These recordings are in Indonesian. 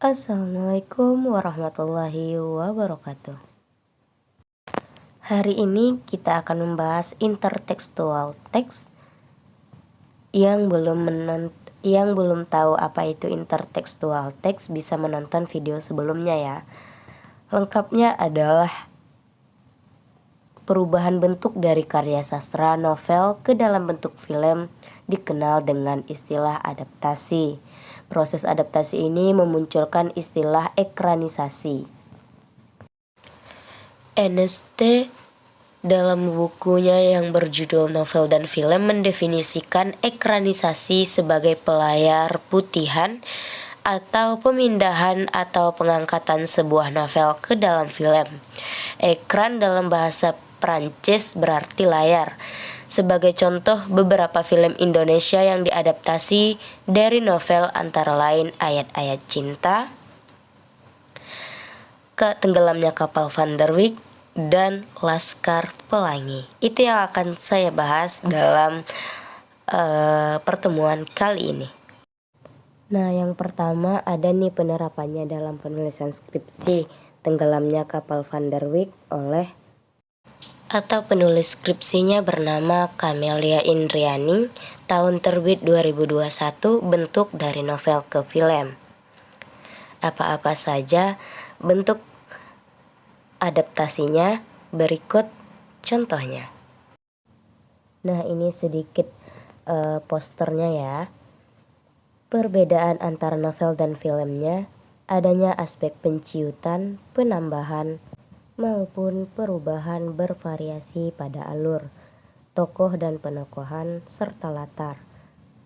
Assalamualaikum warahmatullahi wabarakatuh. Hari ini kita akan membahas intertekstual teks. Yang belum tahu apa itu intertekstual teks bisa menonton video sebelumnya ya. Lengkapnya adalah perubahan bentuk dari karya sastra novel ke dalam bentuk film dikenal dengan istilah adaptasi. Proses adaptasi ini memunculkan istilah ekranisasi. Ernest dalam bukunya yang berjudul Novel dan Film mendefinisikan ekranisasi sebagai pelayar putihan atau pemindahan atau pengangkatan sebuah novel ke dalam film. Ekran dalam bahasa Prancis berarti layar. Sebagai contoh, beberapa film Indonesia yang diadaptasi dari novel antara lain Ayat-Ayat Cinta, Tenggelamnya Kapal Van der Wijk, dan Laskar Pelangi. Itu yang akan saya bahas dalam pertemuan kali ini. Nah, yang pertama ada nih penerapannya dalam penulisan skripsi Tenggelamnya Kapal Van der Wijk oleh atau penulis skripsinya bernama Camelia Indriani, tahun terbit 2021, bentuk dari novel ke film. Apa-apa saja bentuk adaptasinya, berikut contohnya. Nah, ini sedikit posternya ya. Perbedaan antara novel dan filmnya, adanya aspek penciutan, penambahan, maupun perubahan bervariasi pada alur, tokoh dan penokohan, serta latar.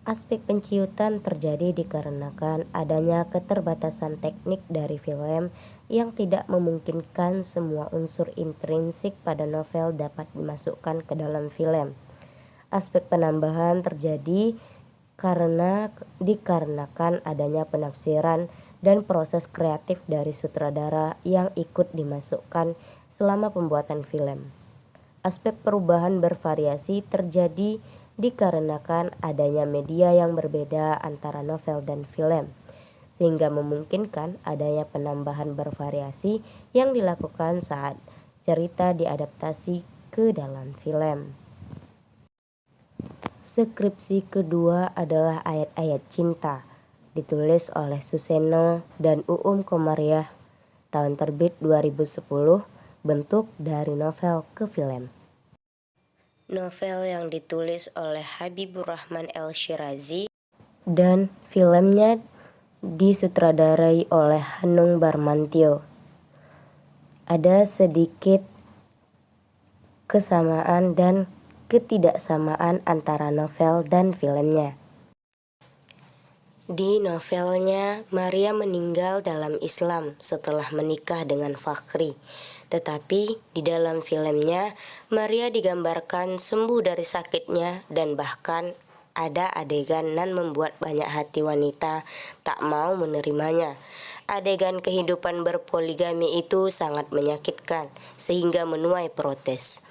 Aspek penciutan terjadi dikarenakan adanya keterbatasan teknik dari film yang tidak memungkinkan semua unsur intrinsik pada novel dapat dimasukkan ke dalam film. Aspek penambahan terjadi dikarenakan adanya penafsiran dan proses kreatif dari sutradara yang ikut dimasukkan selama pembuatan film. Aspek perubahan bervariasi terjadi dikarenakan adanya media yang berbeda antara novel dan film, sehingga memungkinkan adanya penambahan bervariasi yang dilakukan saat cerita diadaptasi ke dalam film. Skripsi kedua adalah Ayat-Ayat Cinta, ditulis oleh Suseno dan Uum Komariah, tahun terbit 2010, bentuk dari novel ke film. Novel yang ditulis oleh Habibur Rahman El-Shirazi dan filmnya disutradarai oleh Hanung Bramantyo. Ada sedikit kesamaan dan ketidaksamaan antara novel dan filmnya. Di novelnya, Maria meninggal dalam Islam setelah menikah dengan Fakhri. Tetapi di dalam filmnya, Maria digambarkan sembuh dari sakitnya dan bahkan ada adegan nan membuat banyak hati wanita tak mau menerimanya. Adegan kehidupan berpoligami itu sangat menyakitkan sehingga menuai protes.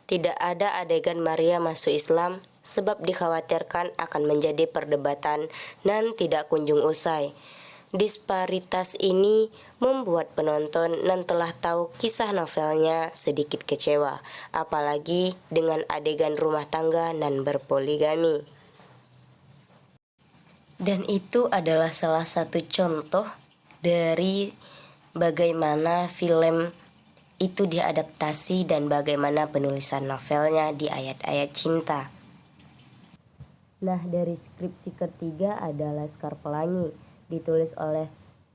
Tidak ada adegan Maria masuk Islam sebab dikhawatirkan akan menjadi perdebatan dan tidak kunjung usai. Disparitas ini membuat penonton yang telah tahu kisah novelnya sedikit kecewa, apalagi dengan adegan rumah tangga dan berpoligami. Dan itu adalah salah satu contoh dari bagaimana film itu diadaptasi dan bagaimana penulisan novelnya di Ayat-Ayat Cinta. Nah, dari skripsi ketiga ada Laskar Pelangi, ditulis oleh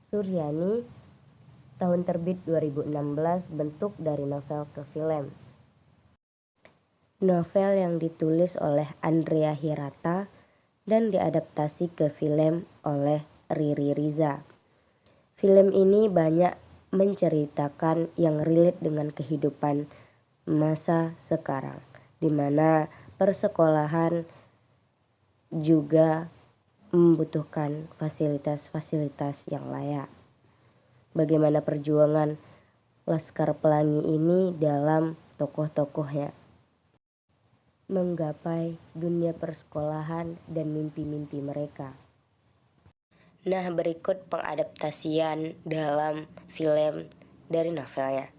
Suryani, tahun terbit 2016, bentuk dari novel ke film. Novel yang ditulis oleh Andrea Hirata dan diadaptasi ke film oleh Riri Riza. Film ini banyak menceritakan yang relate dengan kehidupan masa sekarang, di mana persekolahan juga membutuhkan fasilitas-fasilitas yang layak. Bagaimana perjuangan Laskar Pelangi ini dalam tokoh-tokohnya. menggapai dunia persekolahan dan mimpi-mimpi mereka. Nah, berikut pengadaptasian dalam film dari novelnya.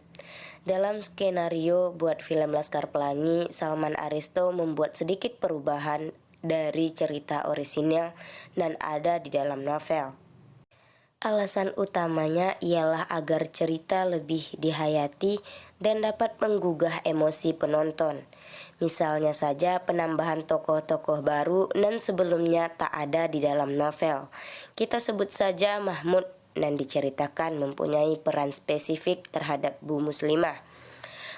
Dalam skenario buat film Laskar Pelangi, Salman Aristo membuat sedikit perubahan dari cerita orisinal dan ada di dalam novel. Alasan utamanya ialah agar cerita lebih dihayati dan dapat menggugah emosi penonton. Misalnya saja penambahan tokoh-tokoh baru dan sebelumnya tak ada di dalam novel. Kita sebut saja Mahmud dan diceritakan mempunyai peran spesifik terhadap Bu Muslimah.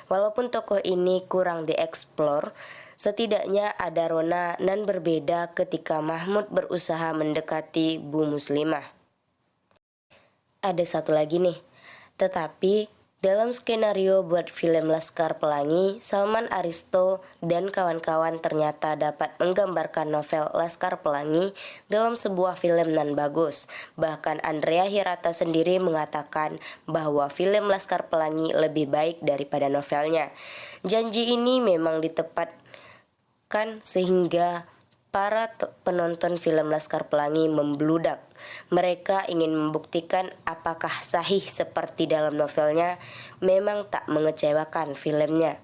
Walaupun tokoh ini kurang dieksplor, setidaknya ada rona dan berbeda ketika Mahmud berusaha mendekati Bu Muslimah. Ada satu lagi nih, tetapi dalam skenario buat film Laskar Pelangi, Salman Aristo dan kawan-kawan ternyata dapat menggambarkan novel Laskar Pelangi dalam sebuah film nan bagus. Bahkan Andrea Hirata sendiri mengatakan bahwa film Laskar Pelangi lebih baik daripada novelnya. Janji ini memang ditepatkan sehingga para penonton film Laskar Pelangi membludak. Mereka ingin membuktikan apakah sahih seperti dalam novelnya, memang tak mengecewakan filmnya.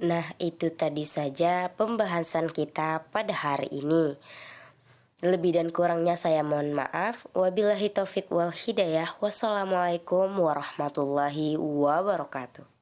Nah, itu tadi saja pembahasan kita pada hari ini. Lebih dan kurangnya saya mohon maaf. Wabillahi taufik wal hidayah. Wassalamualaikum warahmatullahi wabarakatuh.